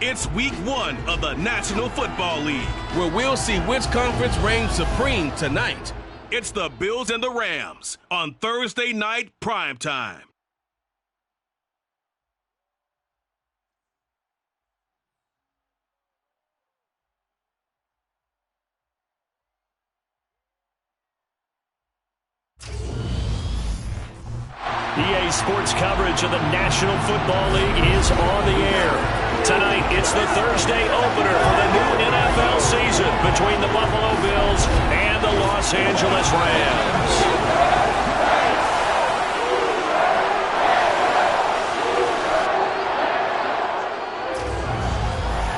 It's week 1 of the National Football League, where we'll see which conference reigns supreme tonight. It's the Bills and the Rams on Thursday night primetime. EA Sports coverage of the National Football League is on the air. Tonight, it's the Thursday opener for the new NFL season between the Buffalo Bills and the Los Angeles Rams.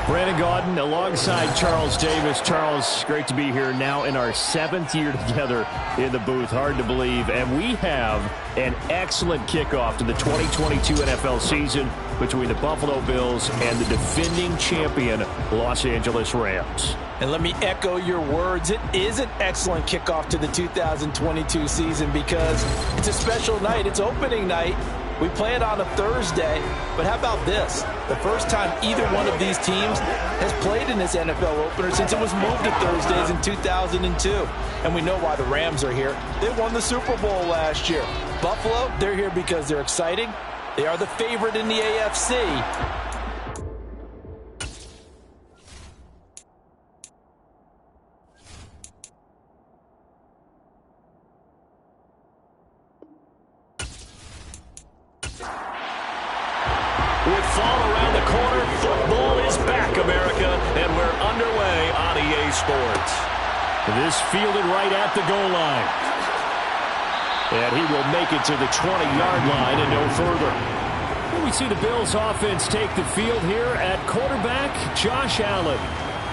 Brandon Gaudin alongside Charles Davis. Charles, great to be here now in our 7th year together in the booth. Hard to believe. And we have an excellent kickoff to the 2022 NFL season between the Buffalo Bills and the defending champion Los Angeles Rams. And let me echo your words. It is an excellent kickoff to the 2022 season because it's a special night. It's opening night. We play it on a Thursday, but how about this? The first time either one of these teams has played in this NFL opener since it was moved to Thursdays in 2002. And we know why the Rams are here. They won the Super Bowl last year. Buffalo, they're here because they're exciting. They are the favorite in the AFC. With fall around the corner, football is back, America, and we're underway on EA Sports. This fielded right at the goal line. And he will make it to the 20-yard line and no further. And we see the Bills offense take the field here at quarterback, Josh Allen.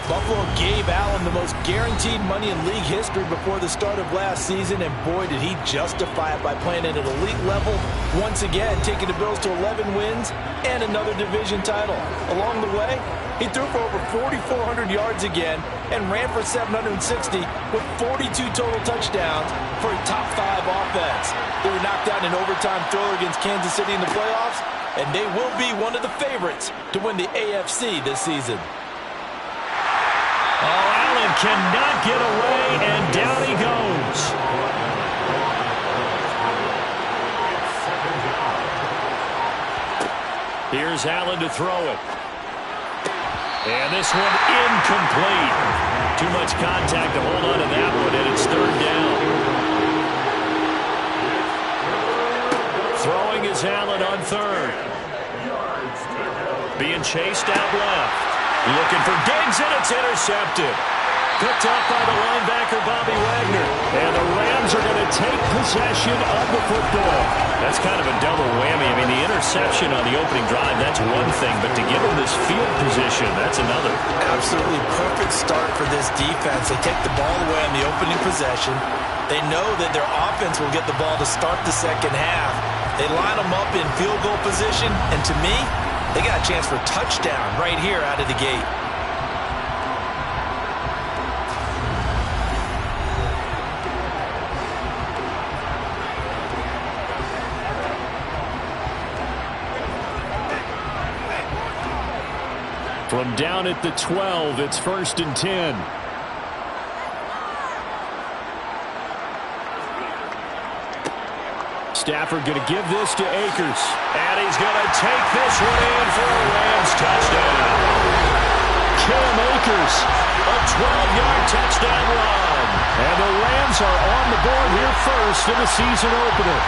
Buffalo gave Allen the most guaranteed money in league history before the start of last season, and boy, did he justify it by playing at an elite level. Once again, taking the Bills to 11 wins and another division title. Along the way, he threw for over 4,400 yards again and ran for 760 with 42 total touchdowns for a top 5 offense. They were knocked out in an overtime thriller against Kansas City in the playoffs, and they will be one of the favorites to win the AFC this season. Oh, Allen cannot get away, and down he goes. Here's Allen to throw it. And this one incomplete. Too much contact to hold on to that one, and it's 3rd down. Throwing is Allen on 3rd. Being chased out left. Looking for Diggs, and it's intercepted. Picked up by the linebacker, Bobby Wagner. And the Rams are going to take possession of the football. That's kind of a double whammy. I mean, the interception on the opening drive, that's one thing. But to give them this field position, that's another. Absolutely perfect start for this defense. They take the ball away on the opening possession. They know that their offense will get the ball to start the second half. They line them up in field goal position. And to me, they got a chance for a touchdown right here out of the gate. From down at the 12, it's 1st and 10. Stafford going to give this to Akers. And he's going to take this one in for a Rams touchdown. Cam Akers, a 12-yard touchdown run. And the Rams are on the board here first in the season opener.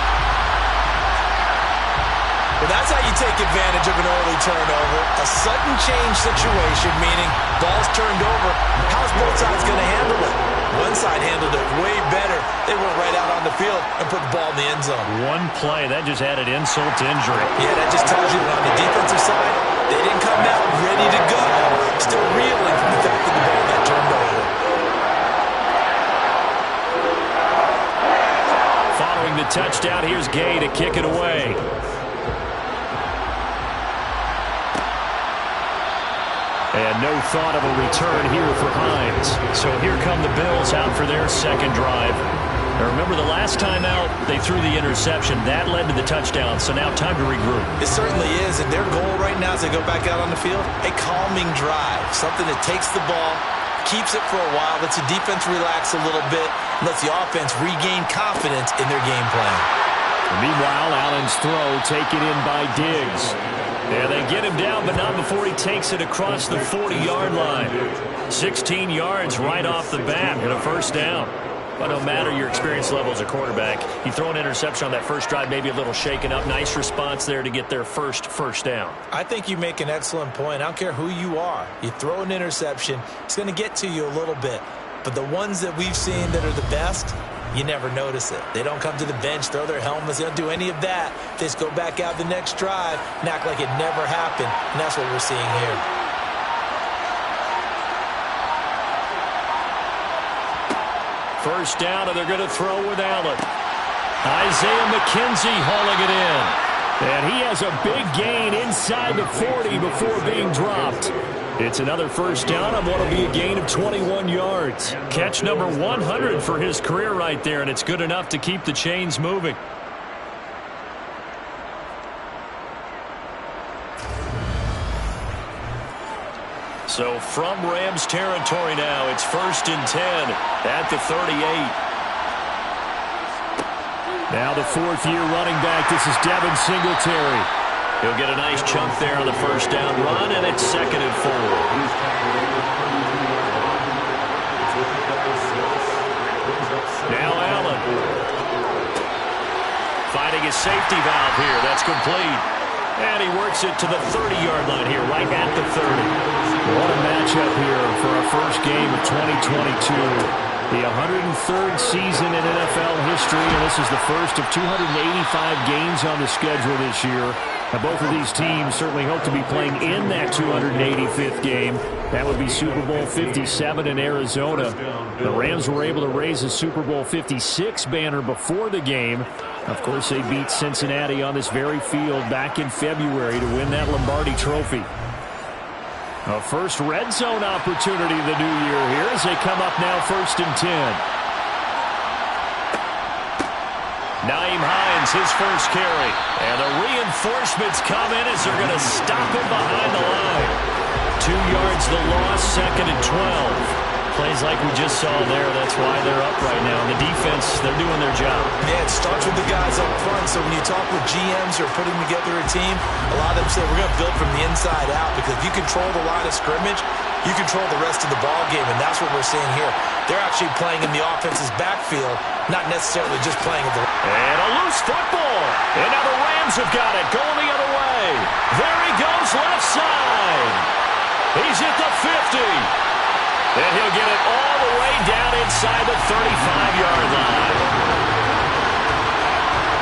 Well, that's how you take advantage of an early turnover. A sudden change situation, meaning ball's turned over. How's both sides going to handle it? One side handled it way better. They went right out on the field and put the ball in the end zone. One play, that just added insult to injury. Yeah, that just tells you that on the defensive side, they didn't come out ready to go. Still reeling from the fact that the ball got turned over. Following the touchdown, here's Gay to kick it away. And no thought of a return here for Hines. So here come the Bills out for their second drive. Now remember, the last time out, they threw the interception. That led to the touchdown, so now time to regroup. It certainly is, and their goal right now as they go back out on the field, a calming drive, something that takes the ball, keeps it for a while, lets the defense relax a little bit, lets the offense regain confidence in their game plan. Meanwhile, Allen's throw taken in by Diggs. Yeah, they get him down, but not before he takes it across the 40-yard line. 16 yards right off the bat and a first down. But no matter your experience level as a quarterback, you throw an interception on that first drive, maybe a little shaken up. Nice response there to get their first down. I think you make an excellent point. I don't care who you are. You throw an interception, it's going to get to you a little bit. But the ones that we've seen that are the best, you never notice it. They don't come to the bench, throw their helmets. They don't do any of that. They just go back out the next drive and act like it never happened. And that's what we're seeing here. First down, and they're going to throw with Allen. Isaiah McKenzie hauling it in. And he has a big gain inside the 40 before being dropped. It's another first down on what will be a gain of 21 yards. Catch number 100 for his career right there, and it's good enough to keep the chains moving. So from Rams territory now, it's 1st and 10 at the 38. Now the fourth-year running back, this is Devin Singletary. He'll get a nice chunk there on the first down run, and it's 2nd and 4. Now Allen. Finding his safety valve here. That's complete. And he works it to the 30-yard line here, right at the 30. What a matchup here for our first game of 2022. The 103rd season in NFL history, and this is the first of 285 games on the schedule this year. Now, both of these teams certainly hope to be playing in that 285th game. That would be Super Bowl 57 in Arizona. The Rams were able to raise a Super Bowl 56 banner before the game. Of course, they beat Cincinnati on this very field back in February to win that Lombardi Trophy. A first red zone opportunity the new year here as they come up now 1st and 10. Nyheim Hines, his first carry. And the reinforcements come in as they're going to stop him behind the line. 2 yards the loss, 2nd and 12. Plays like we just saw there. That's why they're up right now. And the defense, they're doing their job. Yeah, it starts with the guys up front. So when you talk with GMs who are putting together a team, a lot of them say we're going to build from the inside out, because if you control the line of scrimmage, you control the rest of the ball game, and that's what we're seeing here. They're actually playing in the offense's backfield, not necessarily just playing at the... And a loose football. And now the Rams have got it. Going the other way. There he goes, left side. He's at the 50. And he'll get it all the way down inside the 35-yard line.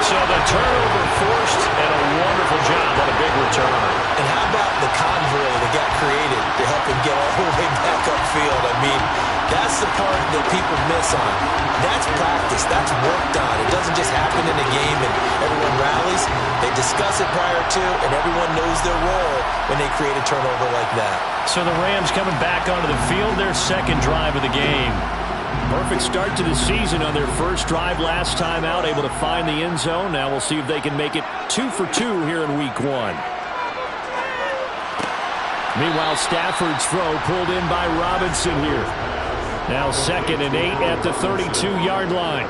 So the turnover forced, and a wonderful job on a big return. And how about the convoy that got created to help him get all the way back upfield? I mean, that's the part that people miss on. That's practice. That's worked on. It doesn't just happen in a game and everyone rallies. They discuss it prior to, and everyone knows their role when they create a turnover like that. So the Rams coming back onto the field, their second drive of the game. Perfect start to the season on their first drive last time out, able to find the end zone. Now we'll see if they can make it 2 for 2 here in week 1. Meanwhile, Stafford's throw pulled in by Robinson here. Now 2nd and 8 at the 32-yard line.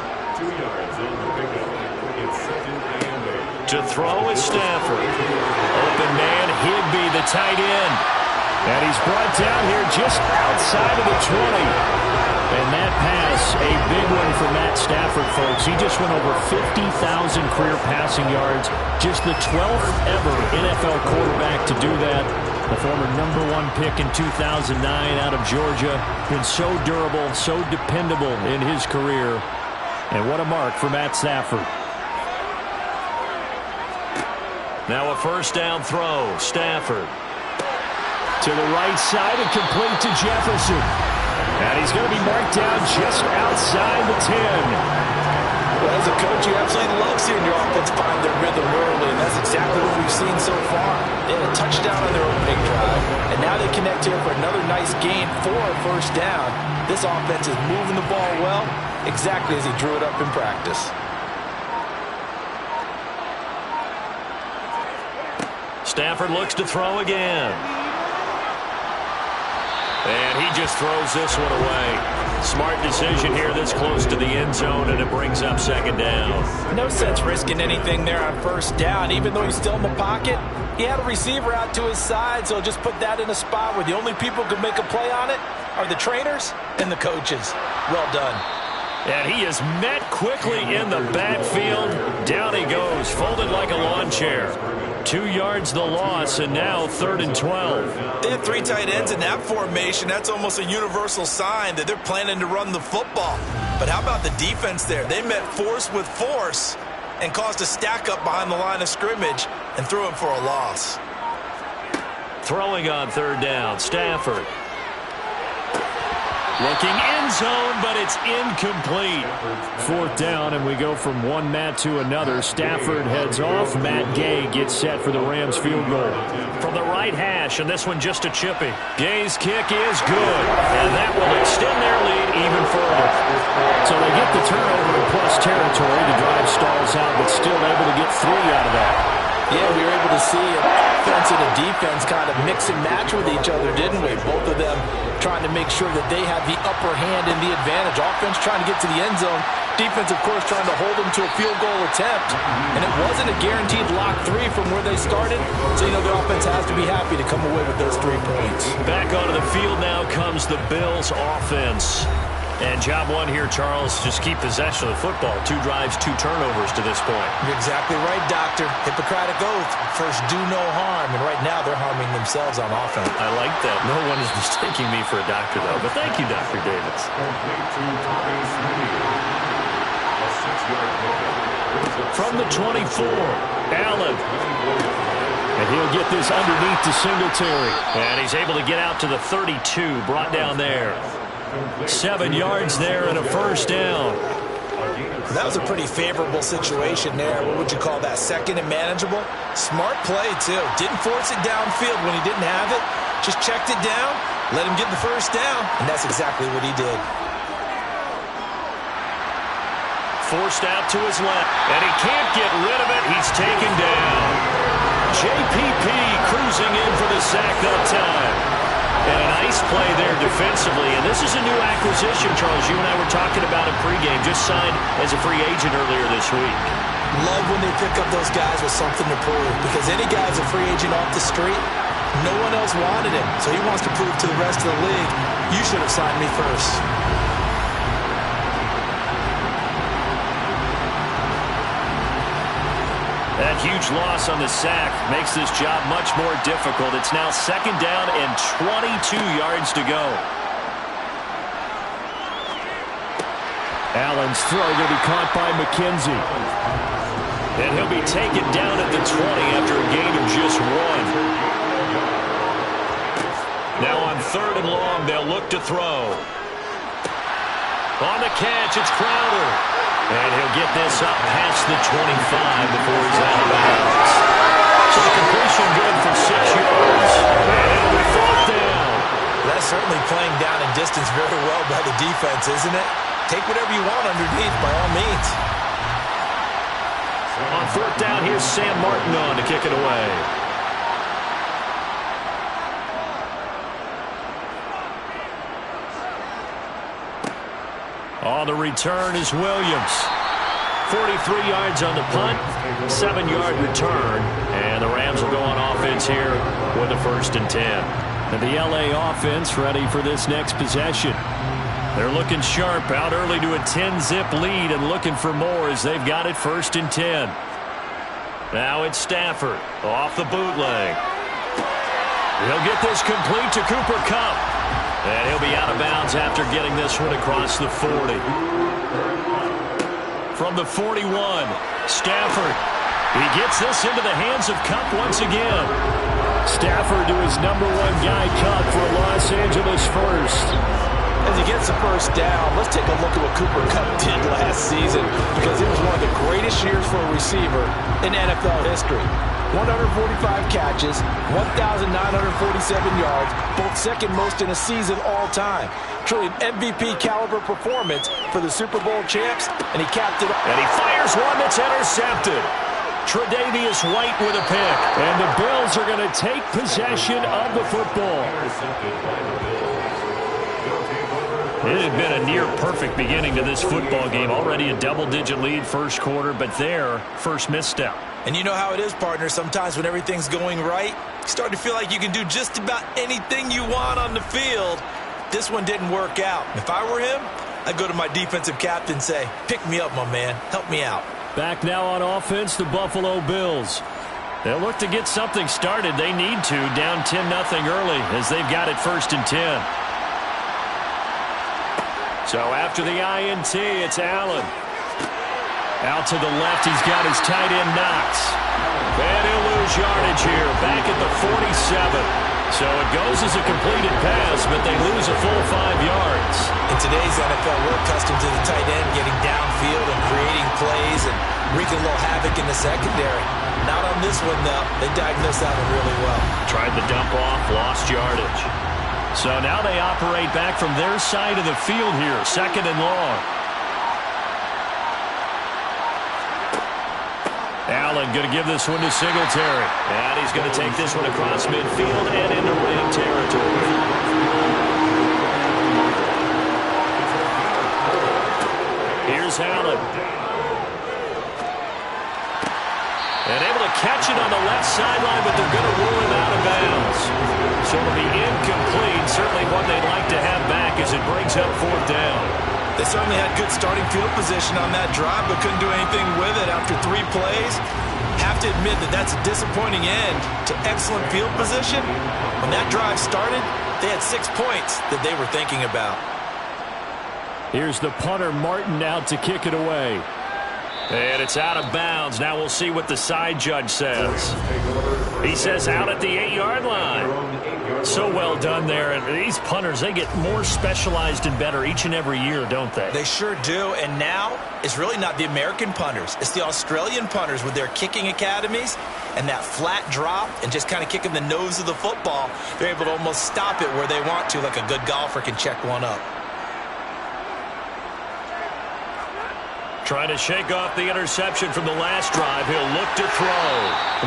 To throw is Stafford. Open man, Higbee, the tight end. And he's brought down here just outside of the 20. And that pass, a big one for Matt Stafford, folks. He just went over 50,000 career passing yards. Just the 12th ever NFL quarterback to do that. The former #1 pick in 2009 out of Georgia. Been so durable, so dependable in his career. And what a mark for Matt Stafford. Now a first down throw. Stafford. To the right side and complete to Jefferson. And he's going to be marked down just outside the 10. Well, as a coach, you absolutely love seeing your offense find their rhythm early, and that's exactly what we've seen so far. They had a touchdown on their opening drive, and now they connect here for another nice gain for a first down. This offense is moving the ball well, exactly as he drew it up in practice. Stafford looks to throw again. And he just throws this one away. Smart decision here this close to the end zone, and it brings up second down. No sense risking anything there on first down. Even though he's still in the pocket, he had a receiver out to his side, so just put that in a spot where the only people who can make a play on it are the trainers and the coaches. Well done. And he is met quickly in the backfield. Down he goes, folded like a lawn chair. 2 yards the loss, and now 3rd and 12. They have 3 tight ends in that formation. That's almost a universal sign that they're planning to run the football. But how about the defense there? They met force with force and caused a stack up behind the line of scrimmage and threw him for a loss. Throwing on 3rd down, Stafford. Looking end zone, but it's incomplete. 4th down, and we go from one Matt to another. Stafford heads off. Matt Gay gets set for the Rams field goal. From the right hash, and this one just a chippy. Gay's kick is good, and that will extend their lead even further. So they get the turnover in plus territory. The drive stalls out, but still able to get 3 out of that. Yeah, we were able to see offense and a defense kind of mix and match with each other, didn't we? Both of them trying to make sure that they have the upper hand and the advantage. Offense trying to get to the end zone. Defense, of course, trying to hold them to a field goal attempt. And it wasn't a guaranteed lock 3 from where they started. So, you know, the offense has to be happy to come away with those 3 points. Back onto the field now comes the Bills offense. And job one here, Charles, just keep possession of the football. 2 drives, 2 turnovers to this point. You're exactly right, Doctor. Hippocratic oath. First, do no harm. And right now, they're harming themselves on offense. I like that. No one is mistaking me for a doctor, though. But thank you, Dr. Davis. From the 24, Allen. And he'll get this underneath to Singletary. And he's able to get out to the 32, brought down there. 7 yards there and a first down. That was a pretty favorable situation there. What would you call that? Second and manageable? Smart play, too. Didn't force it downfield when he didn't have it. Just checked it down, let him get the first down, and that's exactly what he did. Forced out to his left, and he can't get rid of it. He's taken down. JPP cruising in for the sack that time. And a nice play there defensively. And this is a new acquisition, Charles. You and I were talking about it pregame. Just signed as a free agent earlier this week. Love when they pick up those guys with something to prove. Because any guy's a free agent off the street, no one else wanted him. So he wants to prove to the rest of the league, you should have signed me first. That huge loss on the sack makes this job much more difficult. It's now 2nd down and 22 yards to go. Allen's throw going to be caught by McKenzie. And he'll be taken down at the 20 after a gain of just 1. Now on 3rd and long, they'll look to throw. On the catch, it's Crowder. And he'll get this up past the 25 before he's out of bounds. So the completion good for 6 yards. And it'll be 4th down. That's certainly playing down in distance very well by the defense, isn't it? Take whatever you want underneath by all means. On 4th down, here's Sam Martin on to kick it away. On the return is Williams. 43 yards on the punt, 7-yard return, and the Rams will go on offense here with a 1st and 10. And the LA offense ready for this next possession. They're looking sharp, out early to a 10-zip lead and looking for more as they've got it 1st and 10. Now it's Stafford off the bootleg. He'll get this complete to Cooper Kupp. And he'll be out of bounds after getting this one across the 40. From the 41, Stafford. He gets this into the hands of Kupp once again. Stafford to his #1 guy, Kupp, for Los Angeles first. As he gets the first down, let's take a look at what Cooper Kupp did last season, because it was one of the greatest years for a receiver in NFL history. 145 catches, 1,947 yards, both second most in a season all time. Truly an MVP caliber performance for the Super Bowl champs, and he capped it off. And he fires one that's intercepted. Tre'Davious White with a pick. And the Bills are going to take possession of the football. It had been a near-perfect beginning to this football game. Already a double-digit lead first quarter, but their first misstep. And you know how it is, partner. Sometimes when everything's going right, you start to feel like you can do just about anything you want on the field. This one didn't work out. If I were him, I'd go to my defensive captain and say, pick me up, my man. Help me out. Back now on offense, the Buffalo Bills. They'll look to get something started. They need to, down 10-0 early as they've got it 1st and 10. So after the INT, it's Allen. Out to the left, he's got his tight end Knox. And he'll lose yardage here, back at the 47. So it goes as a completed pass, but they lose a full 5 yards. In today's NFL, we're accustomed to the tight end getting downfield and creating plays and wreaking a little havoc in the secondary. Not on this one, though. They diagnosed that one really well. Tried the dump off, lost yardage. So now they operate back from their side of the field here, 2nd and long. Allen going to give this one to Singletary. And he's going to take this one across midfield and into Ram territory. Here's Allen. And able to catch it on the left sideline, but they're going to rule him out of bounds. So it'll be incomplete. Certainly one they'd like to have back as it brings up 4th down. They certainly had good starting field position on that drive, but couldn't do anything with it after 3 plays. Have to admit that that's a disappointing end to excellent field position. When that drive started, they had 6 points that they were thinking about. Here's the punter, Martin, out to kick it away. And it's out of bounds. Now we'll see what the side judge says. He says out at the 8-yard line. So well done there. And these punters, they get more specialized and better each and every year, don't they? They sure do. And now it's really not the American punters. It's the Australian punters with their kicking academies and that flat drop and just kind of kicking the nose of the football. They're able to almost stop it where they want to, like a good golfer can check one up. Trying to shake off the interception from the last drive. He'll look to throw.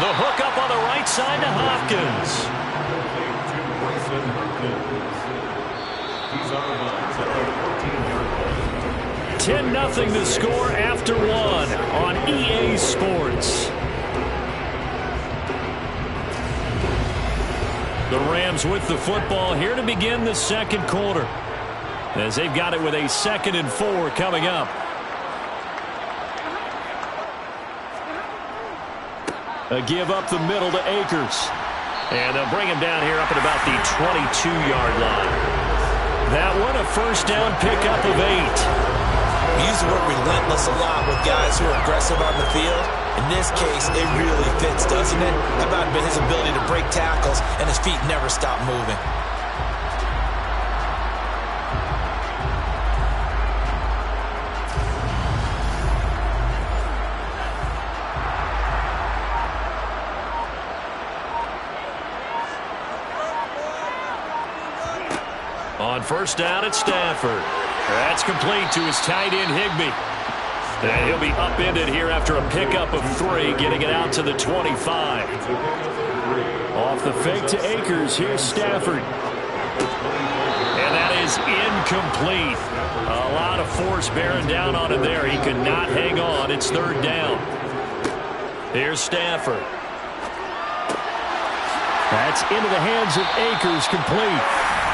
The hook up on the right side to Hopkins. 10-0 the score after 1 on EA Sports. The Rams with the football here to begin the 2nd quarter, as they've got it with a 2nd and 4 coming up. A give up the middle to Akers. And they'll bring him down here up at about the 22-yard line. That one a 1st down pickup of 8. We use the word relentless a lot with guys who are aggressive on the field. In this case, it really fits, doesn't it? How about his ability to break tackles and his feet never stop moving? On 1st down at Stafford. That's complete to his tight end, Higbee. And he'll be upended here after a pickup of 3, getting it out to the 25. Off the fake to Akers, here's Stafford. And that is incomplete. A lot of force bearing down on him there. He could not hang on. It's 3rd down. Here's Stafford. That's into the hands of Akers, complete.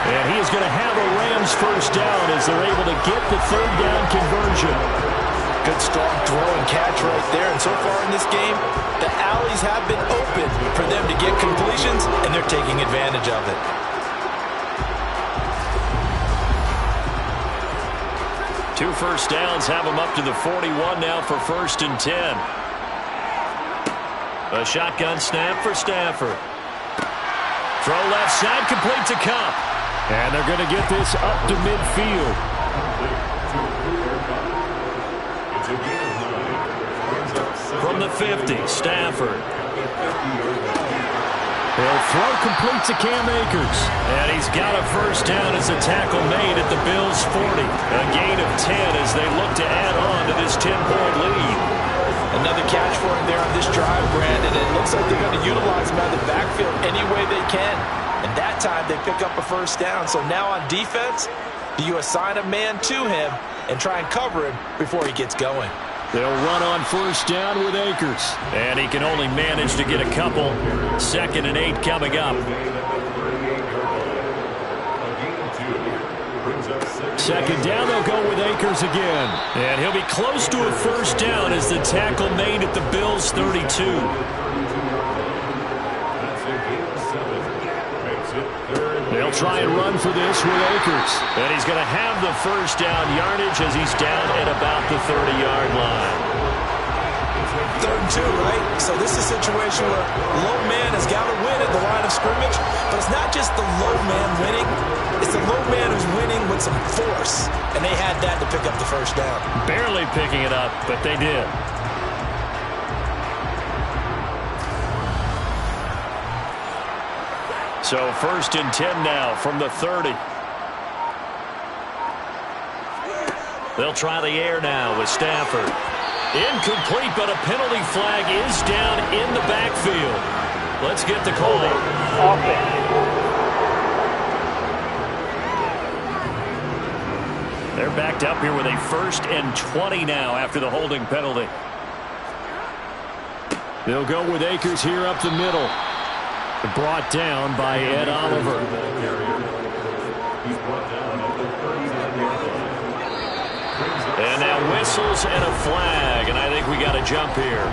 And he is going to have a Rams 1st down as they're able to get the 3rd down conversion. Good strong throw and catch right there. And so far in this game, the alleys have been open for them to get completions, and they're taking advantage of it. Two 1st downs have them up to the 41 now for 1st and 10. A shotgun snap for Stafford. Throw left side, complete to Kupp. And they're going to get this up to midfield. From the 50, Stafford. He'll throw complete to Cam Akers. And he's got a first down as a tackle made at the Bills' 40. A gain of 10 as they look to add on to this 10-point lead. Another catch for him there on this drive, Brandon. It looks like they're going to utilize him out of the backfield any way they can. And that time they pick up a first down. So now on defense, do you assign a man to him and try and cover him before he gets going? They'll run on first down with Akers. And he can only manage to get a couple. 2nd and 8 coming up. 2nd down, they'll go with Akers again. And he'll be close to a first down as the tackle made at the Bills' 32. They'll try and run for this with Akers. And he's going to have the first down yardage as he's down at about the 30-yard line. 3rd and 2, right? So this is a situation where low man has got to win at the line of scrimmage. But it's not just the low man winning. It's the low man who's winning with some force. And they had that to pick up the first down. Barely picking it up, but they did. So 1st and 10 now from the 30. They'll try the air now with Stafford. Incomplete, but a penalty flag is down in the backfield. Let's get the call. They're backed up here with a 1st and 20 now after the holding penalty. They'll go with Akers here up the middle. Brought down by Ed Oliver. And now whistles and a flag, and I think we got a jump here.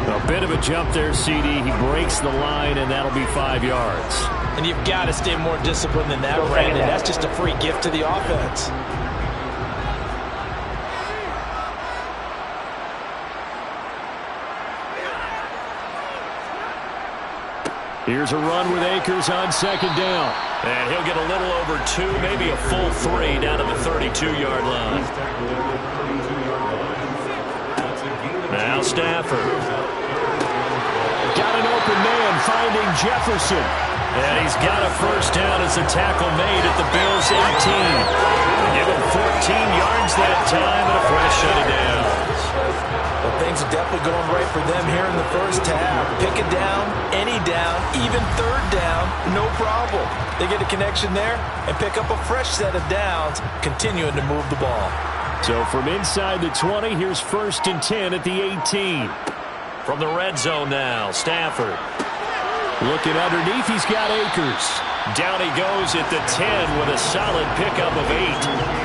A bit of a jump there, CD. He breaks the line, and that'll be 5 yards. And you've got to stay more disciplined than that, Brandon. That's just a free gift to the offense. Here's a run with Akers on 2nd down. And he'll get a little over 2, maybe a full 3 down to the 32-yard line. Now Stafford. Got an open man finding Jefferson. And he's got a first down as a tackle made at the Bills' 18. Give him 14 yards that time and a fresh set of downs. Well, things are definitely going right for them here in the first half. Pick it down, any down, even 3rd down, no problem. They get a connection there and pick up a fresh set of downs, continuing to move the ball. So from inside the 20, here's 1st and 10 at the 18. From the red zone now, Stafford. Looking underneath, he's got Akers. Down he goes at the 10 with a solid pickup of 8.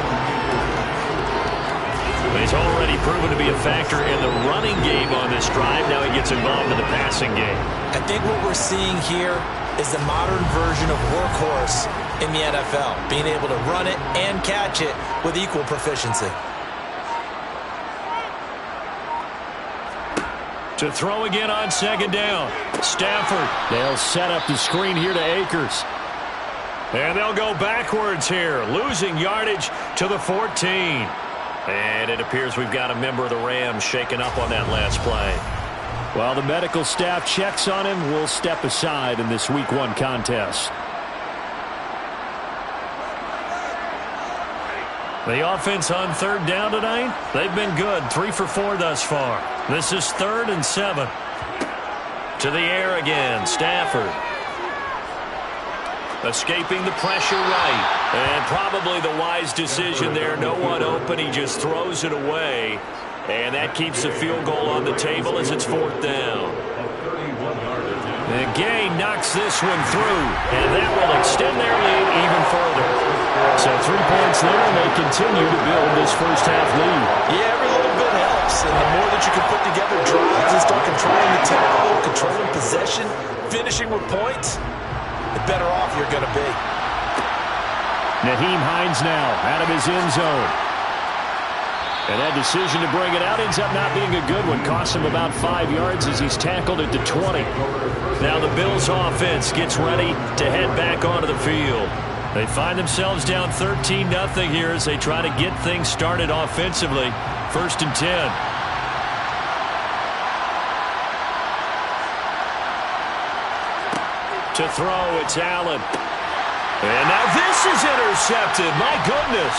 He's already proven to be a factor in the running game on this drive. Now he gets involved in the passing game. I think what we're seeing here is the modern version of workhorse in the NFL, being able to run it and catch it with equal proficiency. To throw again on 2nd down. Stafford. They'll set up the screen here to Akers. And they'll go backwards here, losing yardage to the 14. And it appears we've got a member of the Rams shaken up on that last play. While the medical staff checks on him, we'll step aside in this Week 1 contest. The offense on 3rd down tonight, they've been good. 3 for 4 thus far. This is 3rd and 7. To the air again, Stafford. Escaping the pressure right. And probably the wise decision there. No one open. He just throws it away. And that keeps the field goal on the table as it's 4th down. And Gay knocks this one through. And that will extend their lead even further. So 3 points there, and they continue to build this first half lead. Yeah, every little bit helps. And the more that you can put together drives and start controlling the tempo, controlling possession, finishing with points, the better off you're going to be. Nyheim Hines now out of his end zone. And that decision to bring it out ends up not being a good one. Costs him about 5 yards as he's tackled at the 20. Now the Bills offense gets ready to head back onto the field. They find themselves down 13-0 here as they try to get things started offensively. 1st and 10. To throw, it's Allen. And now this is intercepted. My goodness.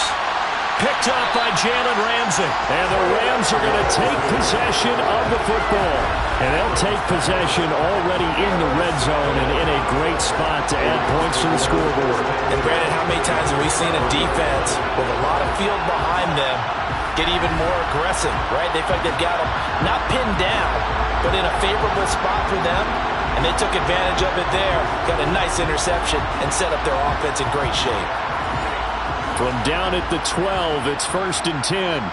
Picked off by Jalen Ramsey. And the Rams are going to take possession of the football. And they'll take possession already in the red zone and in a great spot to add points to the scoreboard. And Brandon, how many times have we seen a defense with a lot of field behind them get even more aggressive, right? They feel like they've got them not pinned down, but in a favorable spot for them. And they took advantage of it there. Got a nice interception and set up their offense in great shape. From down at the 12, it's 1st and 10.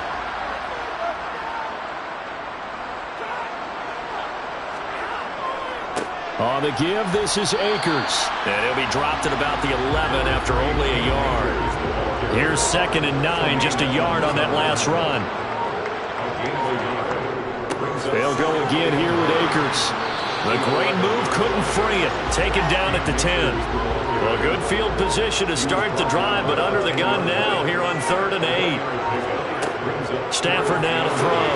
On the give, this is Akers. And he'll be dropped at about the 11 after only a yard. Here's 2nd and 9, just a yard on that last run. They'll go again here with Akers. The great move couldn't free it. Taken down at the 10. Well, good field position to start the drive, but under the gun now here on 3rd and 8. Stafford now to throw.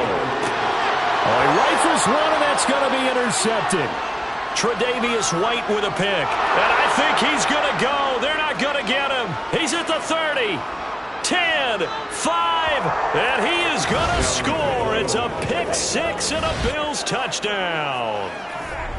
Oh, he rifles one, and that's going to be intercepted. Tre'Davious White with a pick. And I think he's going to go. They're not going to get him. He's at the 30. 10, 5, and he is going to score. It's a pick six and a Bills touchdown.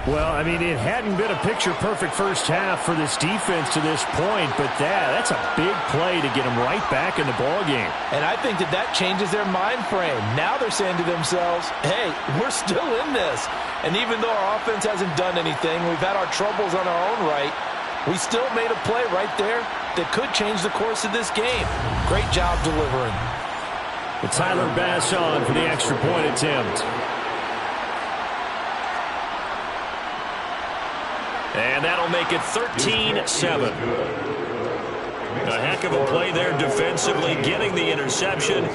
Well, I mean, it hadn't been a picture-perfect first half for this defense to this point, but that's a big play to get them right back in the ballgame. And I think that changes their mind frame. Now they're saying to themselves, hey, we're still in this. And even though our offense hasn't done anything, we've had our troubles on our own right, we still made a play right there that could change the course of this game. Great job delivering. It's Tyler Bass on for the extra point attempt. And that'll make it 13-7. A heck of a play there defensively, getting the interception,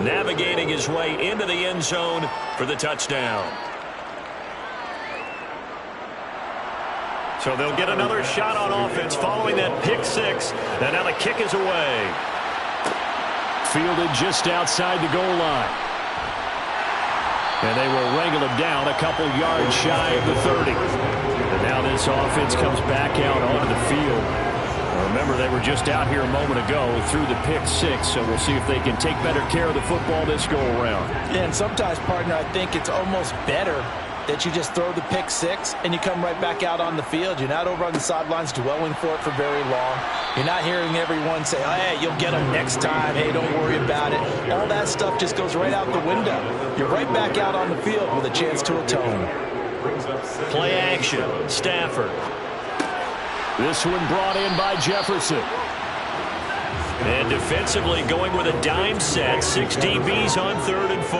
navigating his way into the end zone for the touchdown. So they'll get another shot on offense following that pick six. And now the kick is away. Fielded just outside the goal line. And they will wrangle him down a couple yards shy of the 30. And now this offense comes back out onto the field. Remember, they were just out here a moment ago through the pick six, so we'll see if they can take better care of the football this go-around. Yeah, and sometimes, partner, I think it's almost better that you just throw the pick six and you come right back out on the field. You're not over on the sidelines dwelling for it for very long. You're not hearing everyone say, oh, hey, you'll get them next time. Hey, don't worry about it. All that stuff just goes right out the window. You're right back out on the field with a chance to atone. Play action. Stafford. This one brought in by Jefferson. And defensively going with a dime set. 6 DBs on 3rd and 4.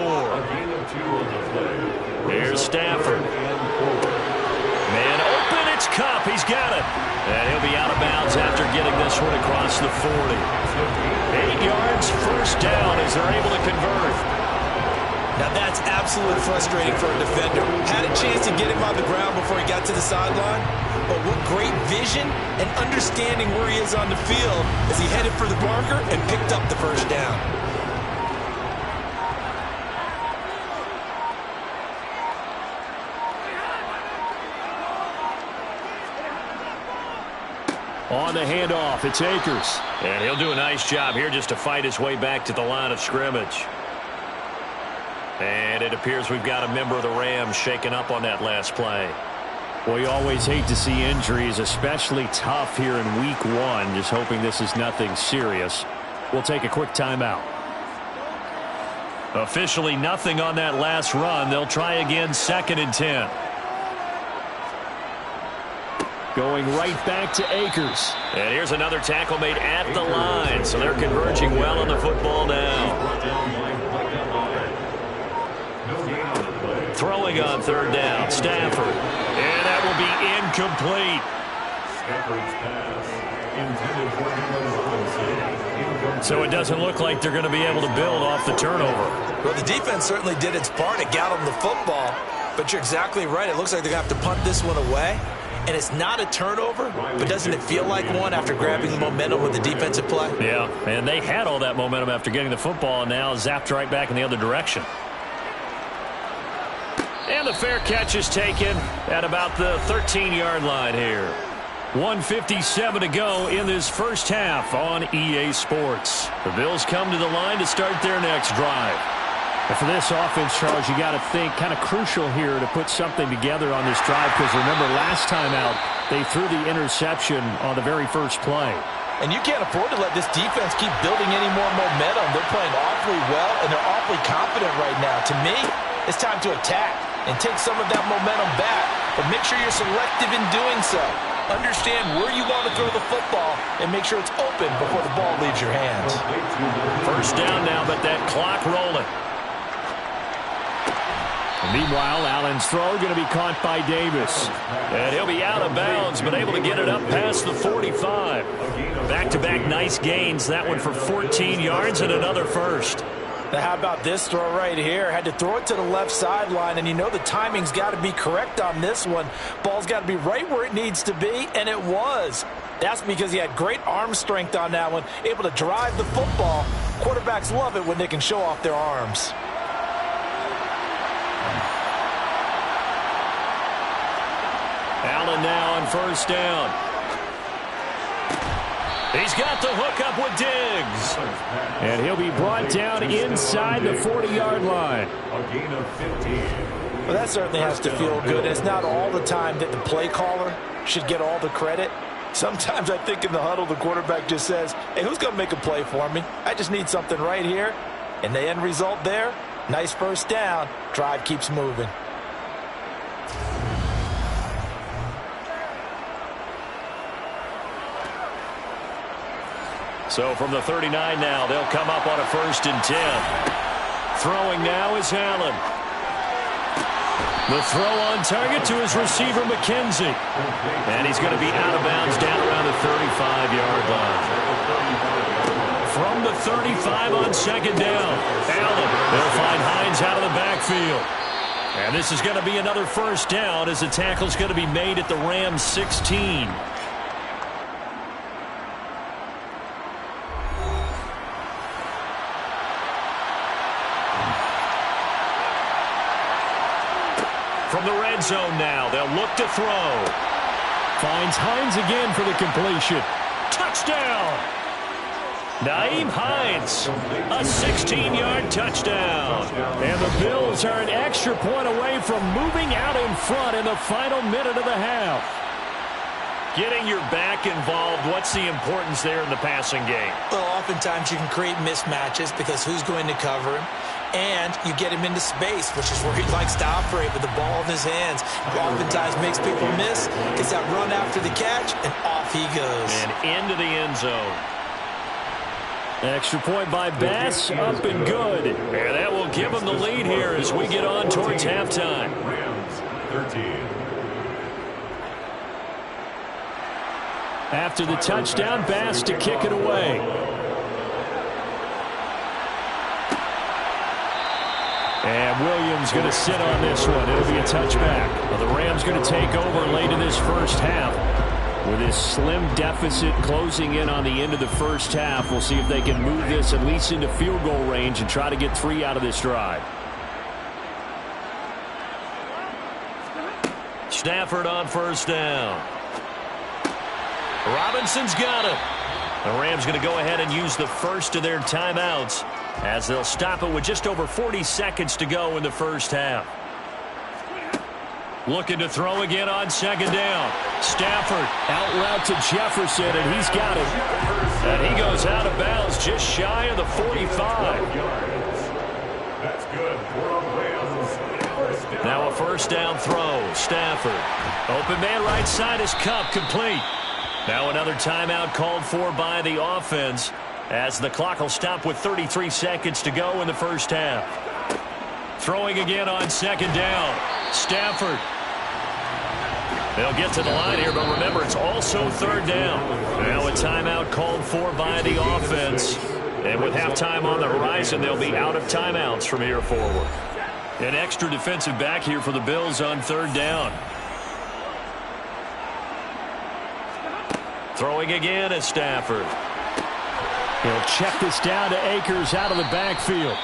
Here's Stafford. Man open, it's Kupp. He's got it. And he'll be out of bounds after getting this one across the 40. 8 yards, first down as they're able to convert. Now that's absolutely frustrating for a defender. Had a chance to get him on the ground before he got to the sideline, but what great vision and understanding where he is on the field as he headed for the marker and picked up the first down. On the handoff, it's Akers. And he'll do a nice job here just to fight his way back to the line of scrimmage. And it appears we've got a member of the Rams shaken up on that last play. Well, you always hate to see injuries, especially tough here in week one. Just hoping this is nothing serious. We'll take a quick timeout. Officially nothing on that last run. They'll try again 2nd and 10. Going right back to Akers. And here's another tackle made at the line. So they're converging well on the football now. Throwing on 3rd down, Stafford. And that will be incomplete. So it doesn't look like they're going to be able to build off the turnover. Well, the defense certainly did its part. It got them the football. But you're exactly right. It looks like they're going to have to punt this one away. And it's not a turnover, but doesn't it feel like one after grabbing the momentum with the defensive play? Yeah, and they had all that momentum after getting the football, and now zapped right back in the other direction. And the fair catch is taken at about the 13-yard line here. 1:57 to go in this first half on EA Sports. The Bills come to the line to start their next drive. And for this offense, Charles, you got to think kind of crucial here to put something together on this drive, because remember last time out they threw the interception on the very first play. And you can't afford to let this defense keep building any more momentum. They're playing awfully well, and they're awfully confident right now. To me, it's time to attack and take some of that momentum back, but make sure you're selective in doing so. Understand where you want to throw the football and make sure it's open before the ball leaves your hands. First down now, but that clock rolling. Meanwhile, Allen's throw going to be caught by Davis. And he'll be out of bounds, but able to get it up past the 45. Back-to-back nice gains. That one for 14 yards and another first. Now, how about this throw right here? Had to throw it to the left sideline, and you know the timing's got to be correct on this one. Ball's got to be right where it needs to be, and it was. That's because he had great arm strength on that one, able to drive the football. Quarterbacks love it when they can show off their arms. Allen now on first down. He's got the hook up with Diggs. And he'll be brought down inside the 40-yard line. A gain of 15. Well, that certainly has to feel good. It's not all the time that the play caller should get all the credit. Sometimes I think in the huddle the quarterback just says, hey, who's going to make a play for me? I just need something right here. And the end result there, nice first down. Drive keeps moving. So from the 39 now, they'll come up on a 1st and 10. Throwing now is Allen. The throw on target to his receiver, McKenzie. And he's going to be out of bounds down around the 35-yard line. From the 35 on 2nd down, Allen. They'll find Hines out of the backfield. And this is going to be another 1st down as the tackle's going to be made at the Rams 16. From the red zone now, they'll look to throw. Finds Hines again for the completion. Touchdown! Nyheim Hines, a 16-yard touchdown. And the Bills are an extra point away from moving out in front in the final minute of the half. Getting your back involved, what's the importance there in the passing game? Well, oftentimes you can create mismatches because who's going to cover him? And you get him into space, which is where he likes to operate with the ball in his hands. Oftentimes makes people miss, gets that run after the catch, and off he goes. And into the end zone. Extra point by Bass, up and good. And that will give him the lead here as we get on towards halftime. Rams 13. After the touchdown, Bass to kick it away. And Williams going to sit on this one. It'll be a touchback. Well, the Rams going to take over late in this first half. With this slim deficit closing in on the end of the first half, we'll see if they can move this at least into field goal range and try to get 3 out of this drive. Stafford on first down. Robinson's got it. The Rams going to go ahead and use the first of their timeouts as they'll stop it with just over 40 seconds to go in the first half. Looking to throw again on 2nd down. Stafford out route to Jefferson, and he's got it. And he goes out of bounds just shy of the 45. That's good for the Rams. Now a 1st down throw. Stafford. Open man right side is Kupp, complete. Now another timeout called for by the offense as the clock will stop with 33 seconds to go in the first half. Throwing again on 2nd down. Stafford. They'll get to the line here, but remember, it's also third down. Now a timeout called for by the offense. And with halftime on the horizon, they'll be out of timeouts from here forward. An extra defensive back here for the Bills on third down. Throwing again is Stafford. He'll check this down to Akers out of the backfield.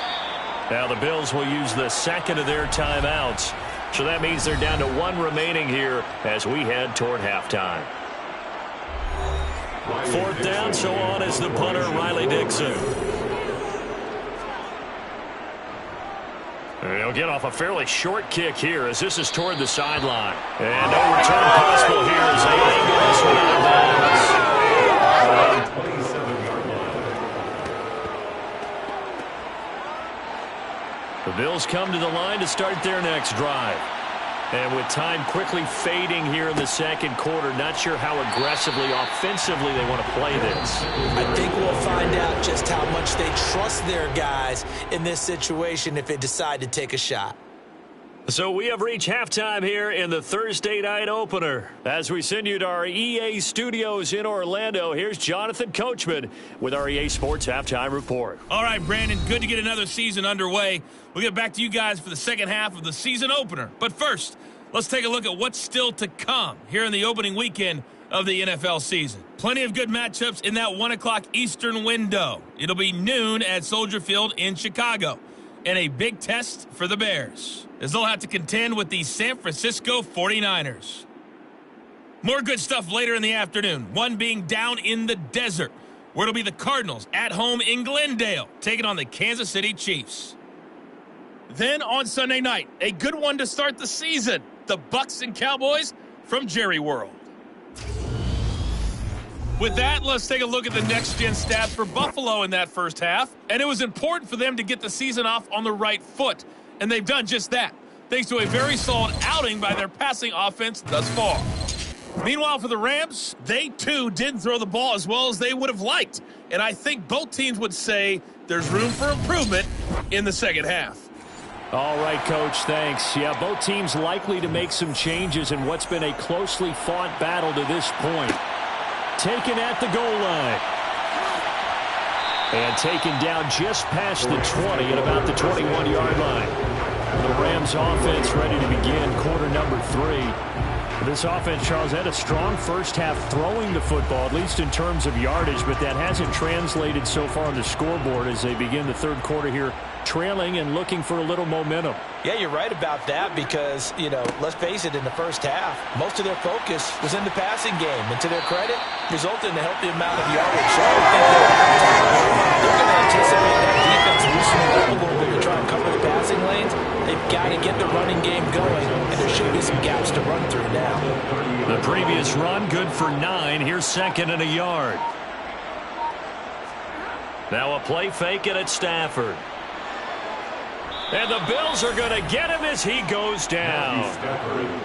Now the Bills will use the second of their timeouts. So that means they're down to one remaining here as we head toward halftime. Fourth down, so on is the punter, Riley Dixon. He'll get off a fairly short kick here as this is toward the sideline. And no return possible here as they angle this one out of bounds. The Bills come to the line to start their next drive. And with time quickly fading here in the second quarter, not sure how aggressively, offensively they want to play this. I think we'll find out just how much they trust their guys in this situation if they decide to take a shot. So we have reached halftime here in the Thursday night opener. As we send you to our EA studios in Orlando, here's Jonathan Coachman with our EA Sports Halftime Report. All right, Brandon, good to get another season underway. We'll get back to you guys for the second half of the season opener. But first, let's take a look at what's still to come here in the opening weekend of the NFL season. Plenty of good matchups in that 1 o'clock Eastern window. It'll be noon at Soldier Field in Chicago. And a big test for the Bears, as they'll have to contend with the San Francisco 49ers. More good stuff later in the afternoon, one being down in the desert, where it'll be the Cardinals at home in Glendale, taking on the Kansas City Chiefs. Then on Sunday night, a good one to start the season, the Bucs and Cowboys from Jerry World. With that, let's take a look at the next-gen stats for Buffalo in that first half. And it was important for them to get the season off on the right foot. And they've done just that, thanks to a very solid outing by their passing offense thus far. Meanwhile, for the Rams, they too didn't throw the ball as well as they would have liked. And I think both teams would say there's room for improvement in the second half. All right, Coach, thanks. Yeah, both teams likely to make some changes in what's been a closely fought battle to this point. Taken at the goal line. And taken down just past the 20 at about the 21-yard line. The Rams offense ready to begin quarter number 3. This offense, Charles, had a strong first half throwing the football, at least in terms of yardage, but that hasn't translated so far on the scoreboard as they begin the third quarter here, trailing and looking for a little momentum. Yeah, you're right about that because, let's face it, in the first half, most of their focus was in the passing game. And to their credit, resulted in a healthy amount of yardage. So I think they're going to anticipate that defense loosening up a little bit to try and cover the passing lanes. They've got to get the running game going, and there should be some gaps to run through now. The previous run, good for 9. Here's second and a yard. Now a play fake it at Stafford. And the Bills are going to get him as he goes down.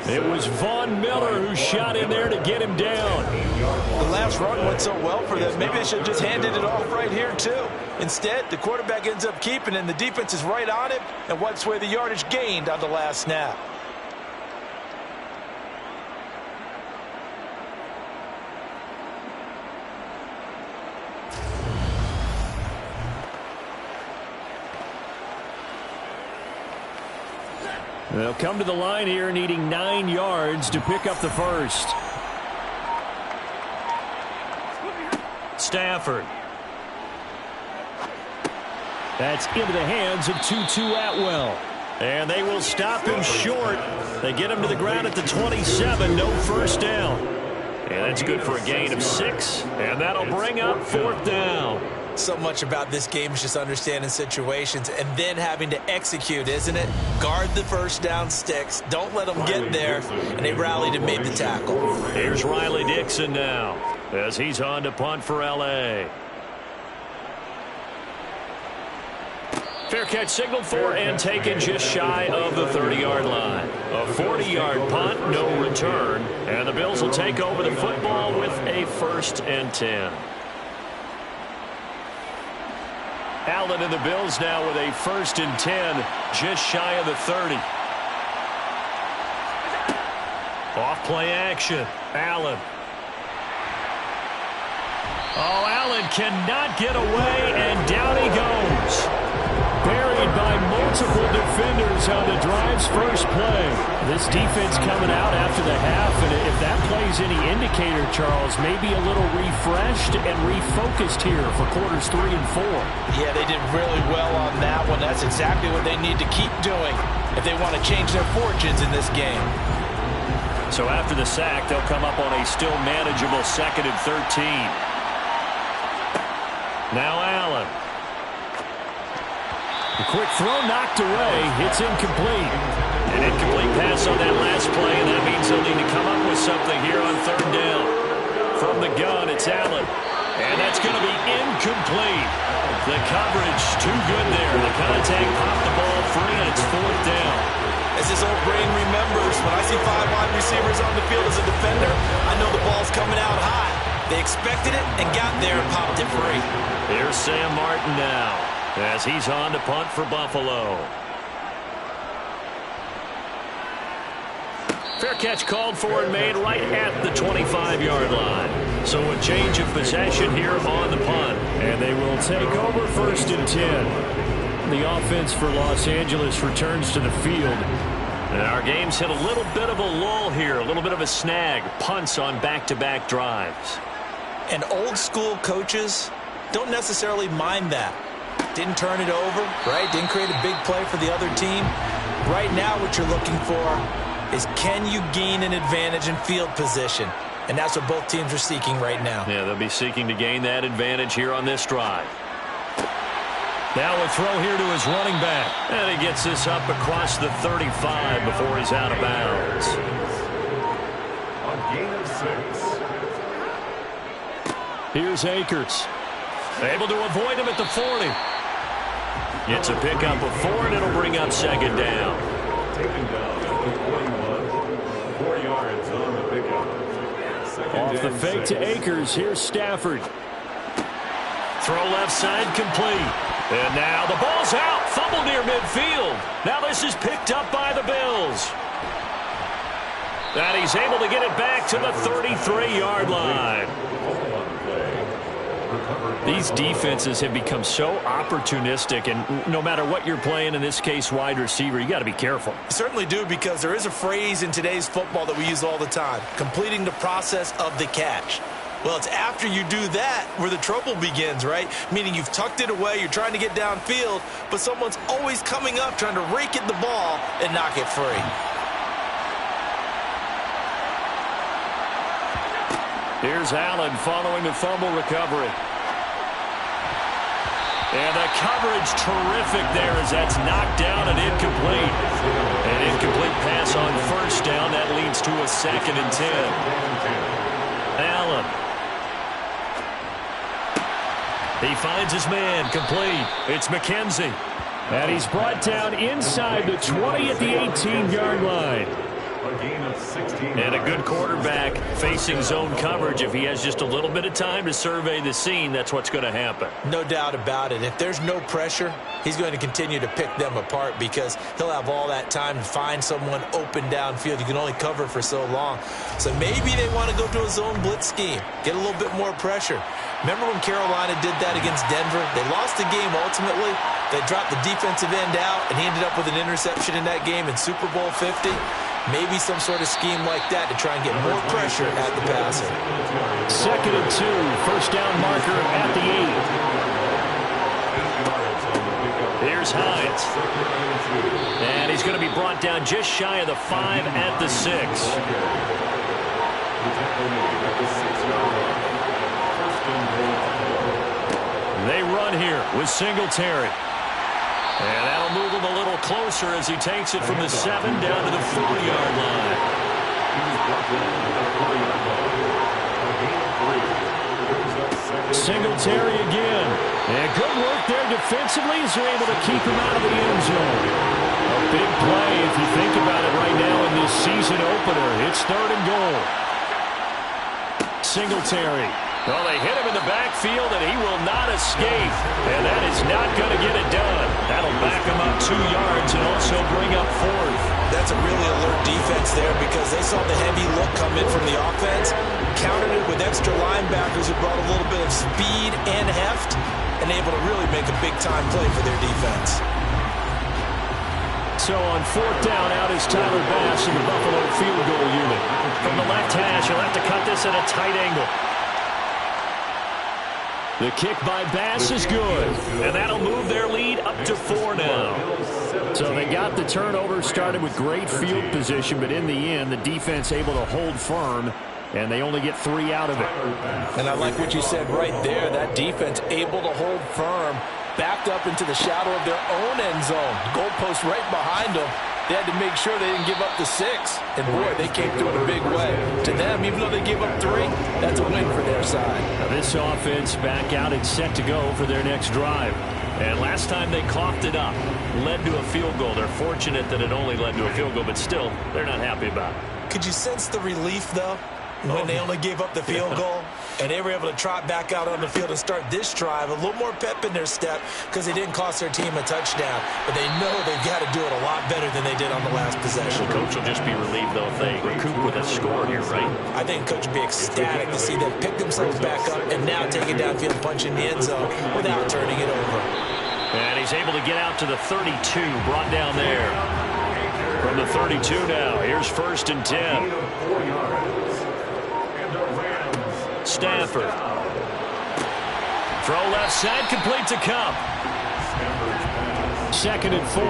It was Von Miller who shot in there to get him down. The last run went so well for them. Maybe they should have just handed it off right here, too. Instead, the quarterback ends up keeping it, and the defense is right on him and wipes away the yardage gained on the last snap. They'll come to the line here needing 9 yards to pick up the first. Stafford. That's into the hands of Tutu Atwell. And they will stop him short. They get him to the ground at the 27. No first down. And that's good for a gain of 6. And that'll bring up fourth down. So much about this game is just understanding situations and then having to execute, isn't it? Guard the first down sticks. Don't let them get there. And they rallied and made the tackle. Here's Riley Dixon now as he's on to punt for L.A. Fair catch signaled for and taken just shy of the 30-yard line. A 40-yard punt, no return. And the Bills will take over the football with a 1st and 10. Allen and the Bills now with a 1st and 10, just shy of the 30. Off play action. Allen. Oh, Allen cannot get away, and down he goes. Buried by multiple defenders on the drive's first play. This defense coming out after the half, and if that play's any indicator, Charles, maybe a little refreshed and refocused here for quarters 3 and 4. Yeah, they did really well on that one. That's exactly what they need to keep doing if they want to change their fortunes in this game. So after the sack, they'll come up on a still manageable 2nd and 13. Now Allen. A quick throw knocked away. It's incomplete. An incomplete pass on that last play, and that means they'll need to come up with something here on 3rd down. From the gun, it's Allen. And that's going to be incomplete. The coverage too good there. The contact popped the ball free, and it's 4th down. As his old brain remembers, when I see 5 wide receivers on the field as a defender, I know the ball's coming out high. They expected it and got there and popped it free. Here's Sam Martin now as he's on to punt for Buffalo. Fair catch called for and made right at the 25-yard line. So a change of possession here on the punt. And they will take over 1st and 10. The offense for Los Angeles returns to the field. And our game's hit a little bit of a lull here, a little bit of a snag. Punts on back-to-back drives. And old-school coaches don't necessarily mind that. Didn't turn it over, right? Didn't create a big play for the other team. Right now what you're looking for is, can you gain an advantage in field position? And that's what both teams are seeking right now. Yeah, they'll be seeking to gain that advantage here on this drive. Now a throw here to his running back. And he gets this up across the 35 before he's out of bounds. A gain of 6. Here's Akers. Able to avoid him at the 40. Gets a pickup of 4, and it'll bring up 2nd down. Taken down at the 21. 4 yards on the pickup. Off the fake to Akers. Here's Stafford. Throw left side complete. And now the ball's out. Fumble near midfield. Now this is picked up by the Bills. And he's able to get it back to the 33-yard line. These defenses have become so opportunistic, and no matter what you're playing, in this case wide receiver, you got to be careful. You certainly do, because there is a phrase in today's football that we use all the time: completing the process of the catch. Well, it's after you do that where the trouble begins, right? Meaning you've tucked it away, you're trying to get downfield, but someone's always coming up trying to rake at the ball and knock it free. Here's Allen following the fumble recovery. And the coverage terrific there as that's knocked down and incomplete. An incomplete pass on 1st down. That leads to a 2nd and 10. Allen. He finds his man complete. It's McKenzie. And he's brought down inside the 20 at the 18-yard line. A gain of 16. And a good quarterback facing zone coverage. If he has just a little bit of time to survey the scene, that's what's going to happen. No doubt about it. If there's no pressure, he's going to continue to pick them apart, because he'll have all that time to find someone open downfield. You can only cover for so long. So maybe they want to go to a zone blitz scheme, get a little bit more pressure. Remember when Carolina did that against Denver? They lost the game ultimately. They dropped the defensive end out, and he ended up with an interception in that game in Super Bowl 50. Maybe some sort of scheme like that to try and get more pressure at the passer. 2nd and 2. 1st down marker at the 8. Here's Hines. And he's going to be brought down just shy of the 5 at the 6. They run here with Singletary. And that'll move him a little closer as he takes it from the 7 down to the 4-yard line. Singletary again. And good work there defensively as they're able to keep him out of the end zone. A big play if you think about it right now in this season opener. It's 3rd and goal. Singletary. Well, they hit him in the backfield, and he will not escape. And that is not going to get it done. That'll back pick them up 2 yards and also bring up 4th. That's a really alert defense there because they saw the heavy look come in from the offense, countered it with extra linebackers who brought a little bit of speed and heft, and able to really make a big-time play for their defense. So on 4th down, out is Tyler Bass in the Buffalo field goal unit. From the left hash, he'll have to cut this at a tight angle. The kick by Bass is good, and that'll move their lead up to 4 now. So they got the turnover, started with great field position, but in the end, the defense able to hold firm, and they only get 3 out of it. And I like what you said right there. That defense able to hold firm, backed up into the shadow of their own end zone. Goalpost right behind them. They had to make sure they didn't give up the 6. And, boy, they came through in a big way. To them, even though they gave up 3, that's a win for their side. Now this offense back out and set to go for their next drive. And last time they coughed it up, led to a field goal. They're fortunate that it only led to a field goal, but still, they're not happy about it. Could you sense the relief, though, when they only gave up the field goal? And they were able to trot back out on the field and start this drive. A little more pep in their step because they didn't cost their team a touchdown. But they know they've got to do it a lot better than they did on the last possession. The coach will just be relieved, though, if they recoup with a score here, right? I think coach will be ecstatic to see them pick themselves back up and now take it downfield, punch in the end zone without turning it over. And he's able to get out to the 32, brought down there. From the 32 now, here's 1st and 10. Stafford. Throw left side, complete to Cup. 2nd and 4.